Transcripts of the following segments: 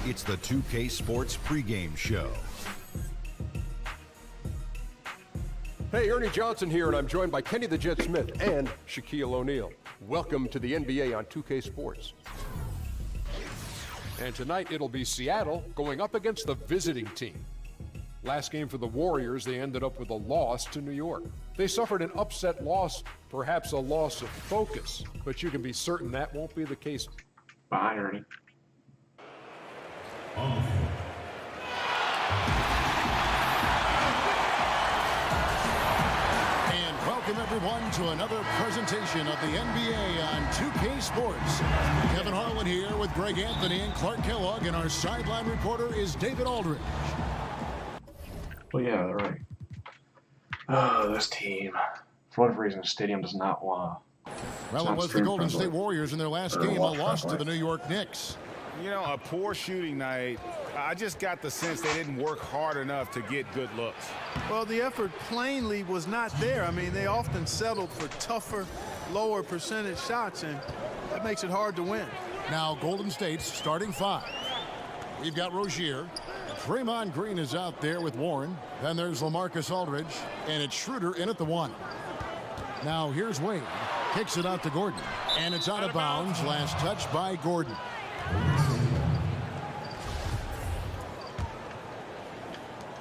It's the 2K Sports pregame show. Hey, Ernie Johnson here, and I'm joined by Kenny the Jet Smith and Shaquille O'Neal. Welcome to the NBA on 2K Sports. And tonight it'll be Seattle going up against the visiting team. Last game for the Warriors, they ended up with a loss to New York. They suffered an upset loss, perhaps a loss of focus, but you can be certain that won't be the case. Bye, Ernie. And welcome everyone to another presentation of the NBA on 2K Sports. Kevin Harlan here with Greg Anthony and Clark Kellogg, and our sideline reporter is David Aldridge. Well, yeah, right. This team, for whatever reason, the stadium does not want to. Well, it was the Golden State Warriors in their last game, a loss to the New York Knicks. You know, a poor shooting night. I just got the sense they didn't work hard enough to get good looks. Well, the effort plainly was not there. I mean, they often settled for tougher, lower percentage shots, and that makes it hard to win. Now, Golden State's starting five. We've got Rozier. Draymond Green is out there with Warren. Then there's LaMarcus Aldridge, and it's Schroeder in at the one. Now, here's Wade. Kicks it out to Gordon, and it's out of bounds. Last touch by Gordon.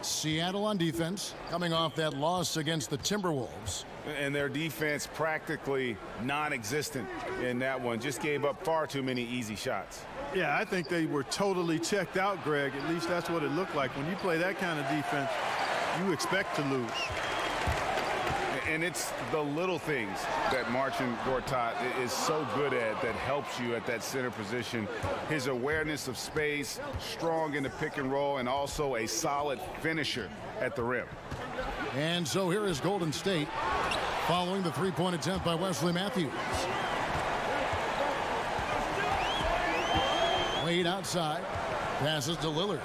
Seattle on defense, coming off that loss against the Timberwolves. And their defense practically non-existent in that one. Just gave up far too many easy shots. Yeah, I think they were totally checked out, Greg. At least that's what it looked like. When you play that kind of defense, you expect to lose. And it's the little things that Marcin Gortat is so good at that helps you at that center position. His awareness of space, strong in the pick and roll, and also a solid finisher at the rim. And so here is Golden State following the three-point attempt by Wesley Matthews. Wade outside, passes to Lillard.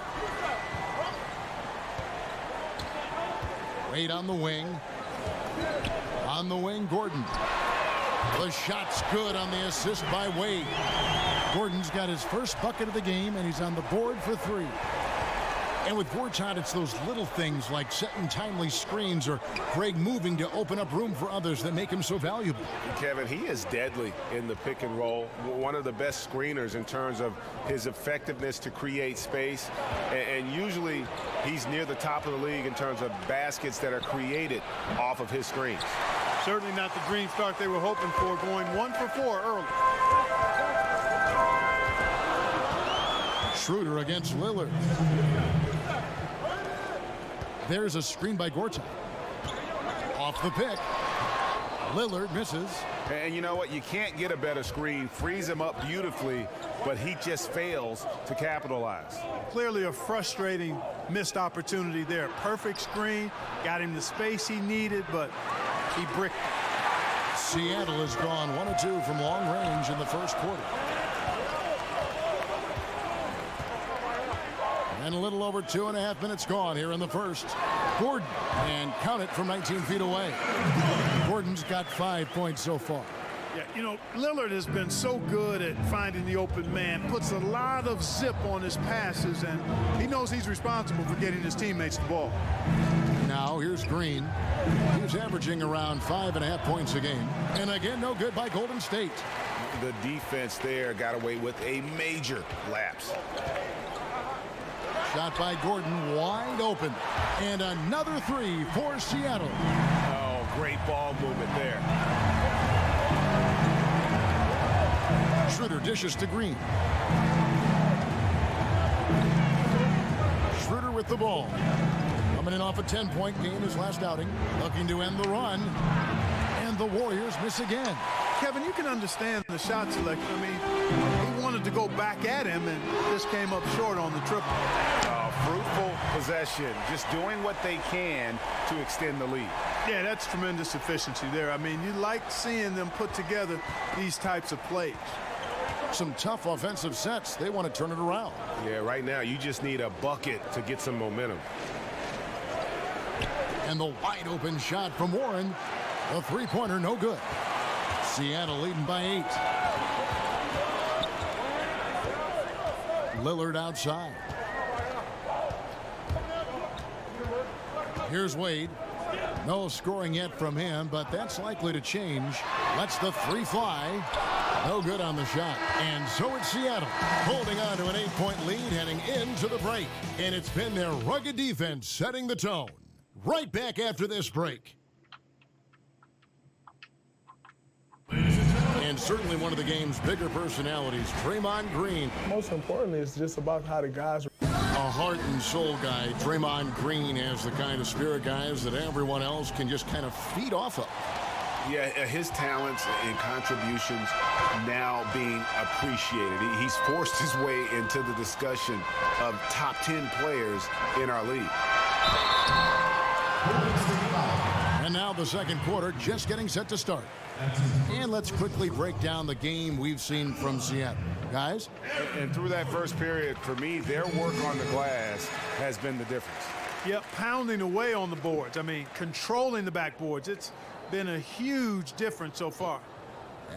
Wade on the wing. On the wing, Gordon. The shot's good on the assist by Wade. Gordon's got his first bucket of the game, and he's on the board for three. And with Gortat, it's those little things like setting timely screens or Greg moving to open up room for others that make him so valuable. Kevin, he is deadly in the pick and roll. One of the best screeners in terms of his effectiveness to create space. And usually he's near the top of the league in terms of baskets that are created off of his screens. Certainly not the dream start they were hoping for, going 1 for 4 early. Schroeder against Lillard. There's a screen by Gortat. Off the pick. Lillard misses. And you know what? You can't get a better screen. Frees him up beautifully, but he just fails to capitalize. Clearly a frustrating missed opportunity there. Perfect screen, got him the space he needed, but he bricked it. Seattle has gone 1 of 2 from long range in the first quarter. And a little over 2.5 minutes gone here in the first. Gordon, and count it from 19 feet away. Gordon's got 5 points so far. Yeah, you know, Lillard has been so good at finding the open man, puts a lot of zip on his passes, and he knows he's responsible for getting his teammates the ball. Now here's Green. He's averaging around 5.5 points a game. And again, no good by Golden State. The defense there got away with a major lapse. Shot by Gordon, wide open. And another three for Seattle. Oh, great ball movement there. Schroeder dishes to Green. Schroeder with the ball. Coming in off a 10-point game his last outing. Looking to end the run. And the Warriors miss again. Kevin, you can understand the shot selection. I mean, he wanted to go back at him, and just came up short on the triple. Fruitful possession, just doing what they can to extend the lead. Yeah, that's tremendous efficiency there. I mean, you like seeing them put together these types of plays. Some tough offensive sets. They want to turn it around. Yeah, right now you just need a bucket to get some momentum. And the wide open shot from Warren. A three-pointer, no good. Seattle leading by 8. Lillard outside. Here's Wade. No scoring yet from him, but that's likely to change. Lets the three fly. No good on the shot. And so it's Seattle holding on to an 8-point lead heading into the break. And it's been their rugged defense setting the tone. Right back after this break. And certainly one of the game's bigger personalities, Draymond Green. Most importantly, it's just about how the guys are. A heart and soul guy. Draymond Green has the kind of spirit, guys, that everyone else can just kind of feed off of. Yeah, his talents and contributions now being appreciated. He's forced his way into the discussion of top 10 players in our league. And now the second quarter just getting set to start. And let's quickly break down the game we've seen from Seattle. Guys? And through that first period, for me, their work on the glass has been the difference. Yep, pounding away on the boards. I mean, controlling the backboards. It's been a huge difference so far.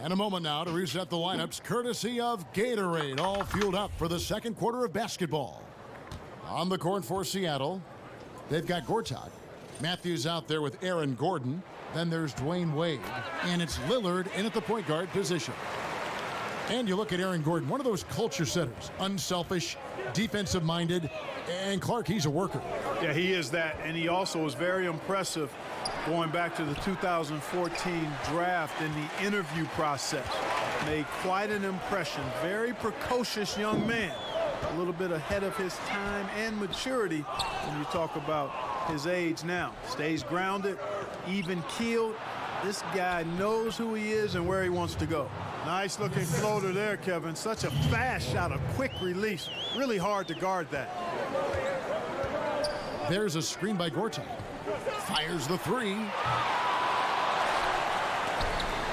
And a moment now to reset the lineups, courtesy of Gatorade, all fueled up for the second quarter of basketball. On the court for Seattle, they've got Gortat. Matthews out there with Aaron Gordon. Then there's Dwayne Wade. And it's Lillard in at the point guard position. And you look at Aaron Gordon, one of those culture setters, unselfish, defensive-minded, and Clark, he's a worker. Yeah, he is that, and he also was very impressive going back to the 2014 draft in the interview process. Made quite an impression. Very precocious young man. A little bit ahead of his time and maturity when you talk about his age now. Stays grounded, even-keeled. This guy knows who he is and where he wants to go. Nice looking floater there, Kevin. Such a fast shot, a quick release. Really hard to guard that. There's a screen by Gortat. Fires the three.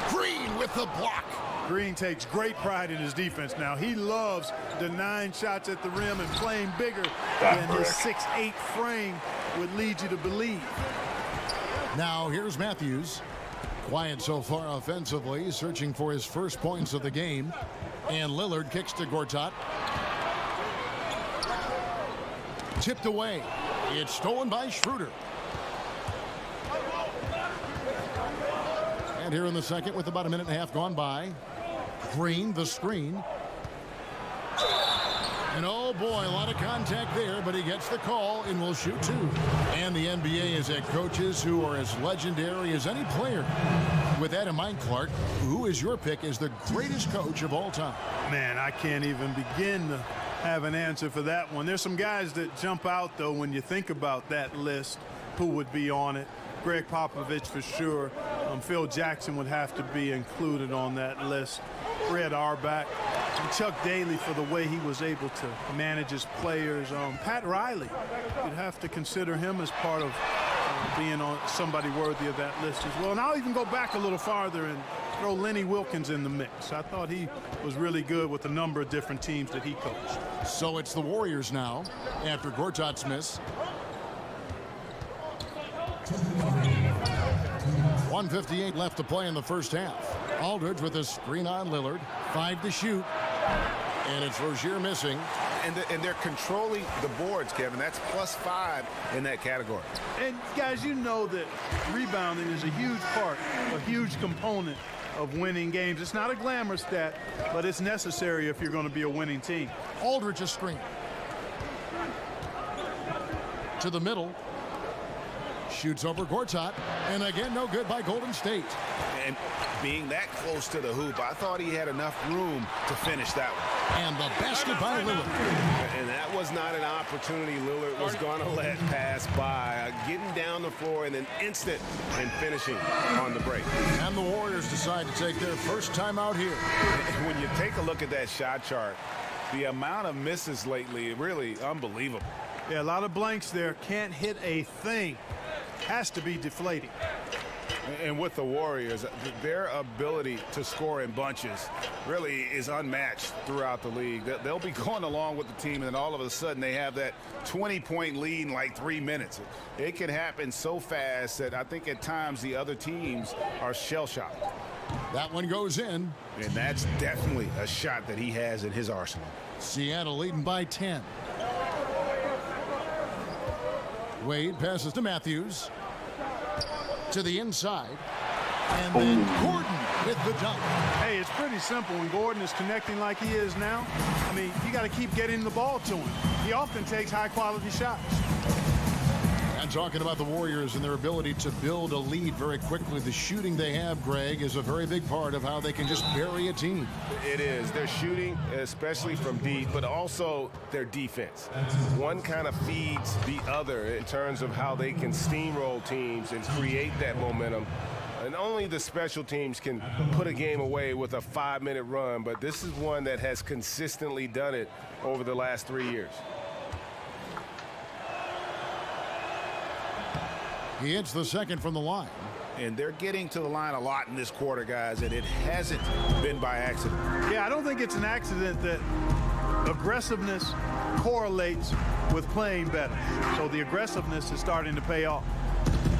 Green with the block. Green takes great pride in his defense now. He loves denying shots at the rim and playing bigger than his 6'8" frame would lead you to believe. Now here's Matthews. Quiet so far offensively, searching for his first points of the game. And Lillard kicks to Gortat. Tipped away. It's stolen by Schroeder. And here in the second with about a minute and a half gone by. Green, the screen. And oh boy, a lot of contact there, but he gets the call and will shoot two. And the NBA has had coaches who are as legendary as any player. With that in mind, Clark, who is your pick as the greatest coach of all time? Man, I can't even begin to have an answer for that one. There's some guys that jump out, though, when you think about that list, who would be on it. Greg Popovich for sure. Phil Jackson would have to be included on that list. Fred Auerbach. And Chuck Daly for the way he was able to manage his players. Pat Riley, you'd have to consider him as part of being on somebody worthy of that list as well. And I'll even go back a little farther and throw Lenny Wilkins in the mix. I thought he was really good with a number of different teams that he coached. So it's the Warriors now after Gortat's miss. 1:58 left to play in the first half. Aldridge with a screen on Lillard. 5 to shoot. And it's Rozier missing. And they're controlling the boards, Kevin. That's +5 in that category. And guys, you know that rebounding is a huge part, a huge component of winning games. It's not a glamour stat, but it's necessary if you're going to be a winning team. Aldridge a screen. To the middle. Shoots over Gortat. And again, no good by Golden State. And being that close to the hoop, I thought he had enough room to finish that one. And the basket by Lillard. And that was not an opportunity Lillard was going to let pass by. Getting down the floor in an instant and finishing on the break. And the Warriors decide to take their first time out here. And when you take a look at that shot chart, the amount of misses lately, really unbelievable. Yeah, a lot of blanks there. Can't hit a thing. Has to be deflating. And with the Warriors, their ability to score in bunches really is unmatched throughout the league. They'll be going along with the team, and then all of a sudden they have that 20-point lead in like 3 minutes. It can happen so fast that I think at times the other teams are shell-shocked. That one goes in. And that's definitely a shot that he has in his arsenal. Seattle leading by 10. Wade passes to Matthews. To the inside. And then Gordon with the dunk. Hey, it's pretty simple when Gordon is connecting like he is now. I mean, you got to keep getting the ball to him. He often takes high-quality shots. And talking about the Warriors and their ability to build a lead very quickly, the shooting they have, Greg, is a very big part of how they can just bury a team. It is. Their shooting, especially from deep, but also their defense. One kind of feeds the other in terms of how they can steamroll teams and create that momentum. And only the special teams can put a game away with a 5-minute run, but this is one that has consistently done it over the last 3 years. He hits the second from the line. And they're getting to the line a lot in this quarter, guys, and it hasn't been by accident. Yeah, I don't think it's an accident that aggressiveness correlates with playing better. So the aggressiveness is starting to pay off.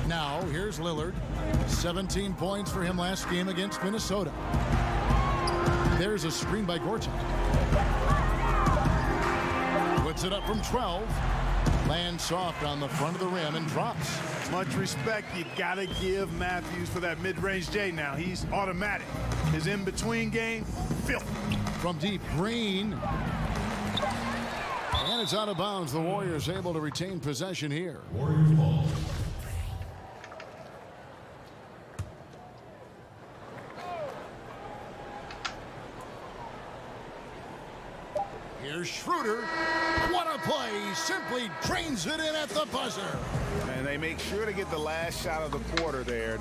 Now, here's Lillard. 17 points for him last game against Minnesota. There's a screen by Gortat. Puts it up from 12. Lands soft on the front of the rim and drops. Much respect you gotta give Matthews for that mid-range J now. He's automatic. His in-between game, filthy. From deep, Green. And it's out of bounds. The Warriors able to retain possession here. Warriors ball. Here's Schroeder. What a play. Simply drains it in at the buzzer. And they make sure to get the last shot of the quarter there.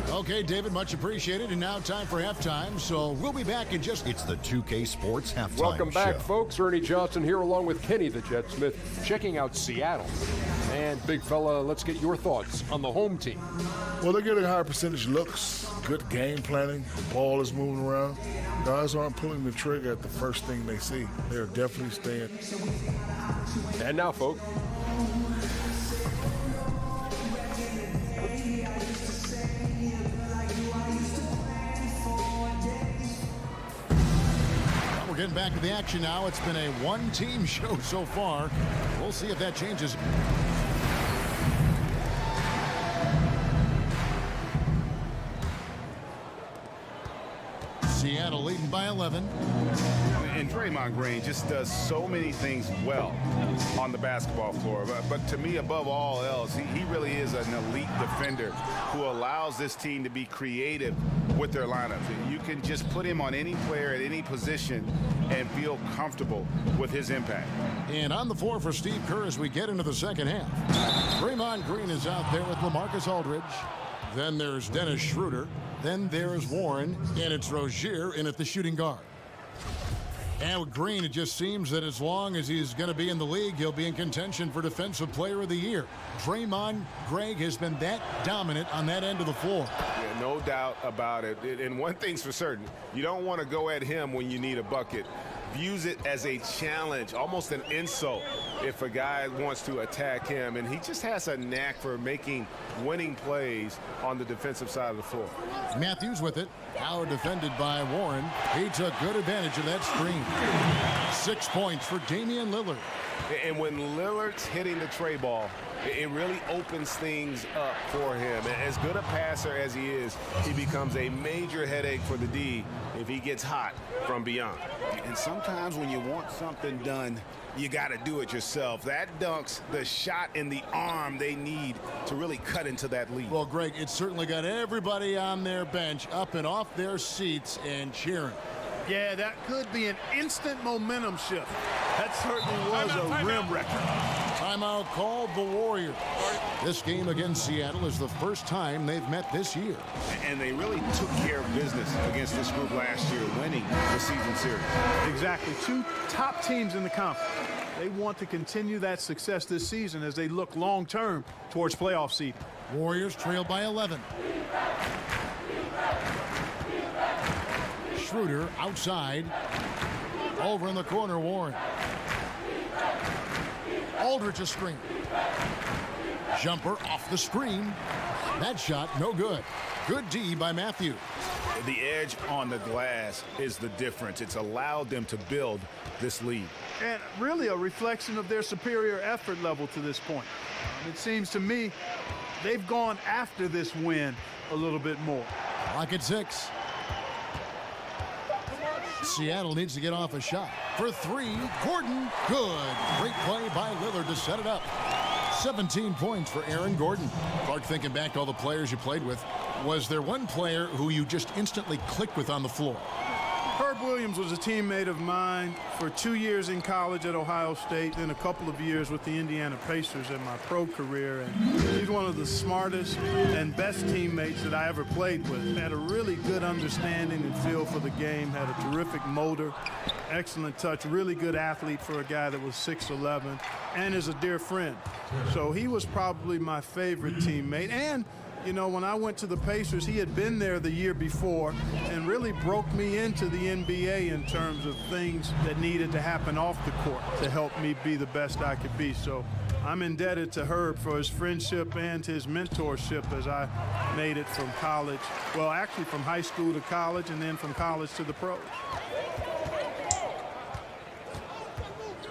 Okay, David, much appreciated. And now time for halftime. So we'll be back in just... It's the 2K Sports Halftime Welcome back, Show. folks. Ernie Johnson here along with Kenny the Jet Smith, checking out Seattle. And big fella, let's get your thoughts on the home team. Well, they're getting higher percentage looks, good game planning. The ball is moving around. Guys aren't pulling the trigger at the first thing they see. They're definitely staying. And now, folks. We're getting back to the action now. It's been a one-team show so far. We'll see if that changes. Seattle leading by 11. And Draymond Green just does so many things well on the basketball floor. But to me, above all else, he really is an elite defender who allows this team to be creative with their lineups. You can just put him on any player at any position and feel comfortable with his impact. And on the floor for Steve Kerr as we get into the second half. Draymond Green is out there with LaMarcus Aldridge. Then there's Dennis Schroeder. Then there's Warren. And it's Rozier in at the shooting guard. And with Green, it just seems that as long as he's going to be in the league, he'll be in contention for Defensive Player of the Year. Draymond, Greg, has been that dominant on that end of the floor. Yeah, no doubt about it. And one thing's for certain, you don't want to go at him when you need a bucket. Views it as a challenge, almost an insult if a guy wants to attack him. And he just has a knack for making winning plays on the defensive side of the floor. Matthews with it. Now defended by Warren. He took good advantage of that screen. 6 points for Damian Lillard. And when Lillard's hitting the tray ball, it really opens things up for him. As good a passer as he is, he becomes a major headache for the D if he gets hot from beyond. And sometimes when you want something done, you got to do it yourself. That dunk's the shot in the arm they need to really cut into that lead. Well, Greg, it certainly got everybody on their bench up and off their seats and cheering. Yeah, that could be an instant momentum shift. That certainly was a rim wrecker. Timeout called the Warriors. This game against Seattle is the first time they've met this year. And they really took care of business against this group last year, winning the season series. Exactly. Two top teams in the conference. They want to continue that success this season as they look long-term towards playoff seed. Warriors trail by 11. Schroeder outside. Over in the corner, Warren. Aldridge a screen. Jumper off the screen. That shot no good. Good D by Matthews. The edge on the glass is the difference. It's allowed them to build this lead. And really a reflection of their superior effort level to this point. It seems to me they've gone after this win a little bit more. Clock at 6. Seattle needs to get off a shot. For 3, Gordon, good. Great play by Lillard to set it up. 17 points for Aaron Gordon. Clark, thinking back to all the players you played with, was there one player who you just instantly clicked with on the floor? Herb Williams was a teammate of mine for 2 years in college at Ohio State, then a couple of years with the Indiana Pacers in my pro career. And he's one of the smartest and best teammates that I ever played with. Had a really good understanding and feel for the game, had a terrific motor, excellent touch, really good athlete for a guy that was 6'11", and is a dear friend. So he was probably my favorite teammate. And you know, when I went to the Pacers, he had been there the year before and really broke me into the NBA in terms of things that needed to happen off the court to help me be the best I could be. So I'm indebted to Herb for his friendship and his mentorship as I made it from college. Well, actually from high school to college and then from college to the pros.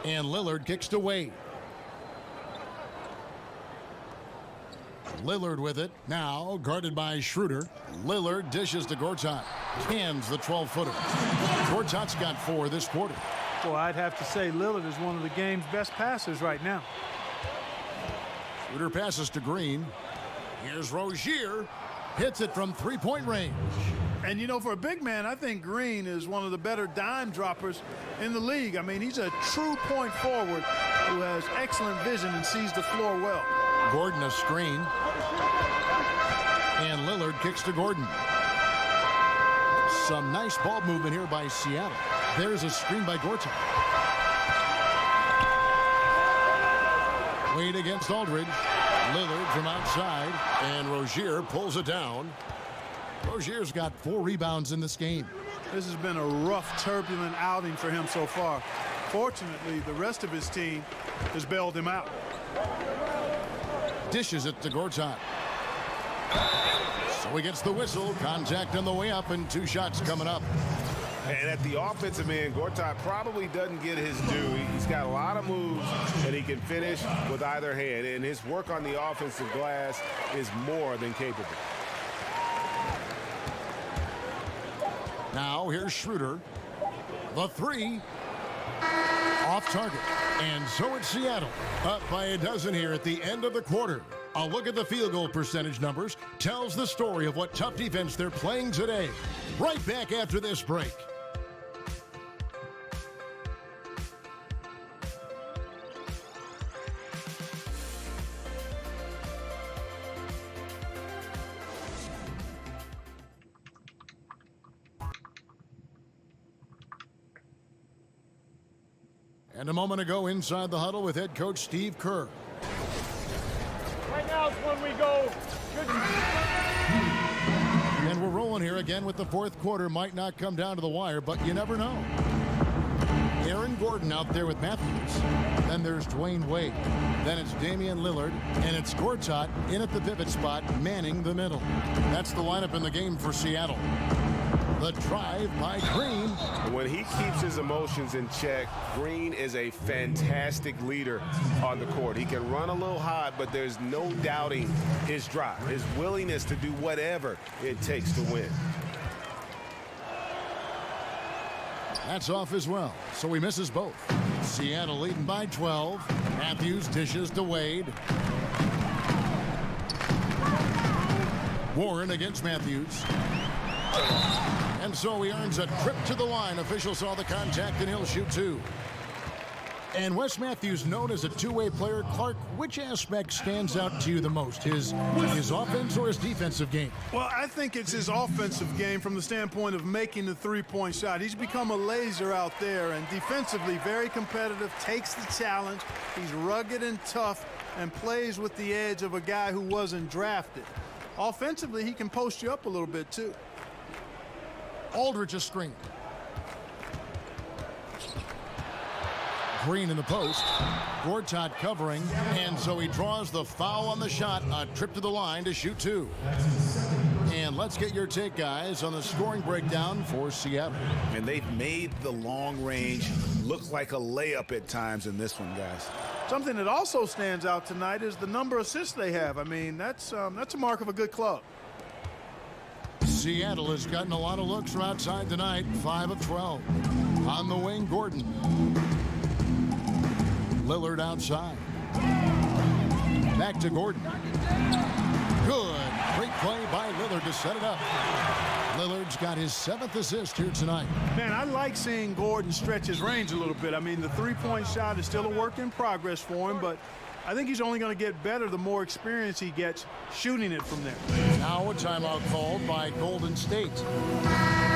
And Lillard kicks to Wade. Lillard with it. Now guarded by Schroeder. Lillard dishes to Gortat. Cans the 12-footer. Gortat's got 4 this quarter. Well, I'd have to say Lillard is one of the game's best passers right now. Schroeder passes to Green. Here's Rozier. Hits it from 3-point range. And, you know, for a big man, I think Green is one of the better dime droppers in the league. I mean, he's a true point forward who has excellent vision and sees the floor well. Gordon a screen. And Lillard kicks to Gordon. Some nice ball movement here by Seattle. There's a screen by Gortat. Wade against Aldridge. Lillard from outside. And Rozier pulls it down. Rozier's got 4 rebounds in this game. This has been a rough, turbulent outing for him so far. Fortunately, the rest of his team has bailed him out. Dishes it to Gortat. So he gets the whistle. Contact on the way up and 2 shots coming up. And at the offensive end, Gortat probably doesn't get his due. He's got a lot of moves, and he can finish with either hand. And his work on the offensive glass is more than capable. Now here's Schroeder. The 3. Off target. And so it's Seattle. Up by a dozen here at the end of the quarter. A look at the field goal percentage numbers tells the story of what tough defense they're playing today. Right back after this break. And a moment ago inside the huddle with head coach Steve Kerr. Right now is when we go. And we're rolling here again with the 4th quarter. Might not come down to the wire, but you never know. Aaron Gordon out there with Matthews. Then there's Dwayne Wade. Then it's Damian Lillard. And it's Gortat in at the pivot spot, manning the middle. That's the lineup in the game for Seattle. The drive by Green. When he keeps his emotions in check, Green is a fantastic leader on the court. He can run a little hot, but there's no doubting his drive, his willingness to do whatever it takes to win. That's off as well, so he misses both. Seattle leading by 12. Matthews dishes to Wade. Warren against Matthews. And so he earns a trip to the line. Officials saw the contact, and he'll shoot 2. And Wes Matthews, known as a two-way player. Clark, which aspect stands out to you the most? His offense or his defensive game? Well, I think it's his offensive game from the standpoint of making the 3-point shot. He's become a laser out there, and defensively very competitive, takes the challenge. He's rugged and tough and plays with the edge of a guy who wasn't drafted. Offensively, he can post you up a little bit, too. Aldridge a screen. Green in the post. Gortat covering, and so he draws the foul on the shot. A trip to the line to shoot 2. And let's get your take, guys, on the scoring breakdown for Seattle. And they've made the long range look like a layup at times in this one, guys. Something that also stands out tonight is the number of assists they have. I mean, that's a mark of a good club. Seattle has gotten a lot of looks from outside tonight, 5 of 12. On the wing, Gordon. Lillard outside. Back to Gordon. Good. Great play by Lillard to set it up. Lillard's got his 7th assist here tonight. Man, I like seeing Gordon stretch his range a little bit. I mean, the three-point shot is still a work in progress for him, but I think he's only going to get better the more experience he gets shooting it from there. Now a timeout called by Golden State.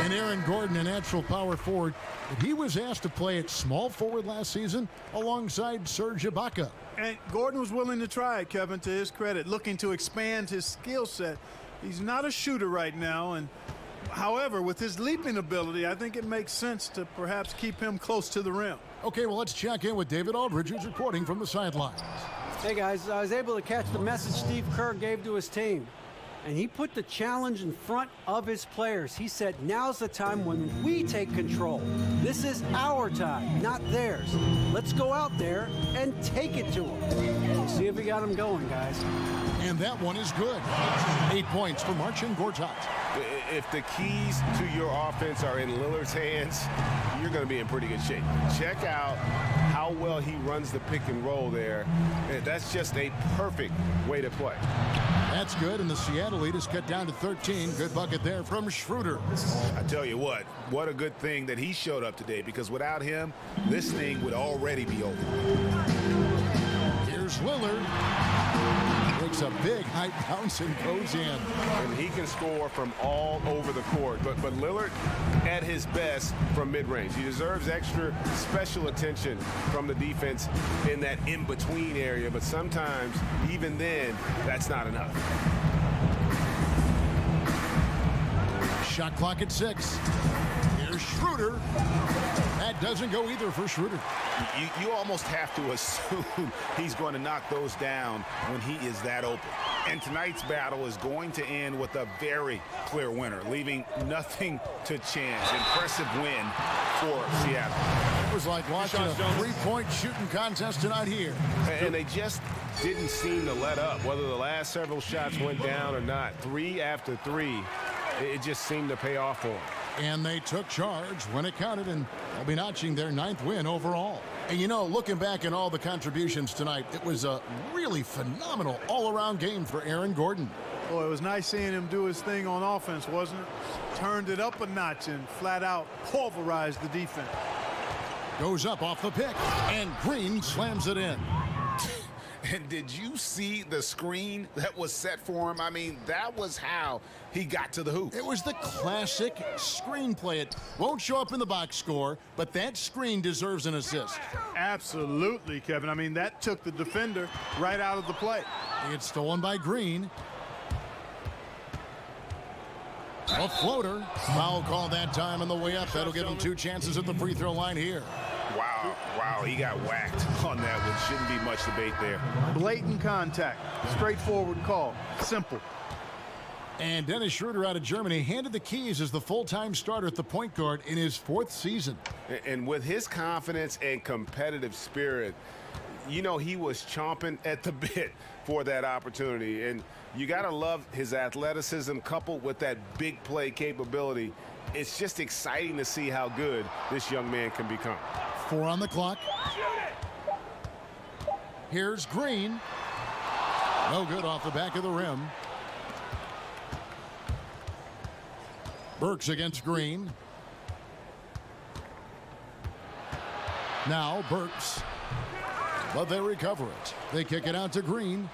And Aaron Gordon, a natural power forward, but he was asked to play at small forward last season alongside Serge Ibaka. And Gordon was willing to try it, Kevin, to his credit, looking to expand his skill set. He's not a shooter right now, and however, with his leaping ability, I think it makes sense to perhaps keep him close to the rim. Okay, well, let's check in with David Aldridge, who's reporting from the sidelines. Hey, guys, I was able to catch the message Steve Kerr gave to his team, and he put the challenge in front of his players. He said, now's the time when we take control. This is our time, not theirs. Let's go out there and take it to them. We'll see if we got them going, guys. And that one is good. 8 points for Marcin Gortat. If the keys to your offense are in Lillard's hands, you're going to be in pretty good shape. Check out how well he runs the pick and roll there. That's just a perfect way to play. That's good, and the Seattle lead is cut down to 13. Good bucket there from Schroeder. I tell you what a good thing that he showed up today, because without him, this thing would already be over. Here's Lillard. Makes a big high bounce and goes in. And he can score from all over the court. But Lillard at his best from mid-range. He deserves extra special attention from the defense in that in-between area. But sometimes, even then, that's not enough. Shot clock at 6. Here's Schroeder. That doesn't go either for Schroeder. You almost have to assume he's going to knock those down when he is that open. And tonight's battle is going to end with a very clear winner, leaving nothing to chance. Impressive win for Seattle. It was like watching a three-point shooting contest tonight here. And they just didn't seem to let up, whether the last several shots went down or not. 3 after 3, it just seemed to pay off for them. And they took charge when it counted, and they'll be notching their 9th win overall. And you know, looking back at all the contributions tonight, it was a really phenomenal all-around game for Aaron Gordon. Boy, it was nice seeing him do his thing on offense, wasn't it? Turned it up a notch and flat out pulverized the defense. Goes up off the pick, and Green slams it in. And did you see the screen that was set for him? I mean, that was how he got to the hoop. It was the classic screenplay. It won't show up in the box score, but that screen deserves an assist. Absolutely, Kevin. I mean, that took the defender right out of the play. It's stolen by Green. A floater. Foul call that time on the way up. That'll give him 2 chances at the free throw line here. Wow, he got whacked on that one. Shouldn't be much debate there. Blatant contact. Straightforward call. Simple. And Dennis Schroeder out of Germany handed the keys as the full-time starter at the point guard in his 4th season. And with his confidence and competitive spirit, you know, he was chomping at the bit for that opportunity. And you got to love his athleticism coupled with that big play capability. It's just exciting to see how good this young man can become. 4 on the clock. Here's Green. No good off the back of the rim. Burks against Green. Now Burks. But they recover it. They kick it out to Green.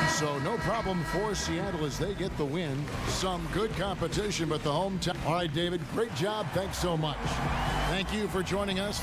So no problem for Seattle as they get the win. Some good competition, but the hometown. All right, David, great job. Thanks so much. Thank you for joining us.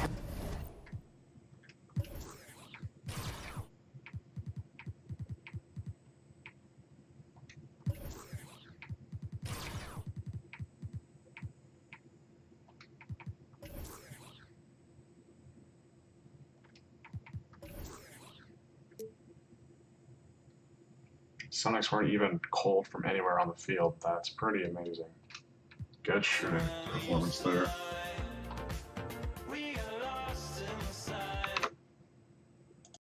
Sonics weren't even cold from anywhere on the field. That's pretty amazing. Good shooting performance there.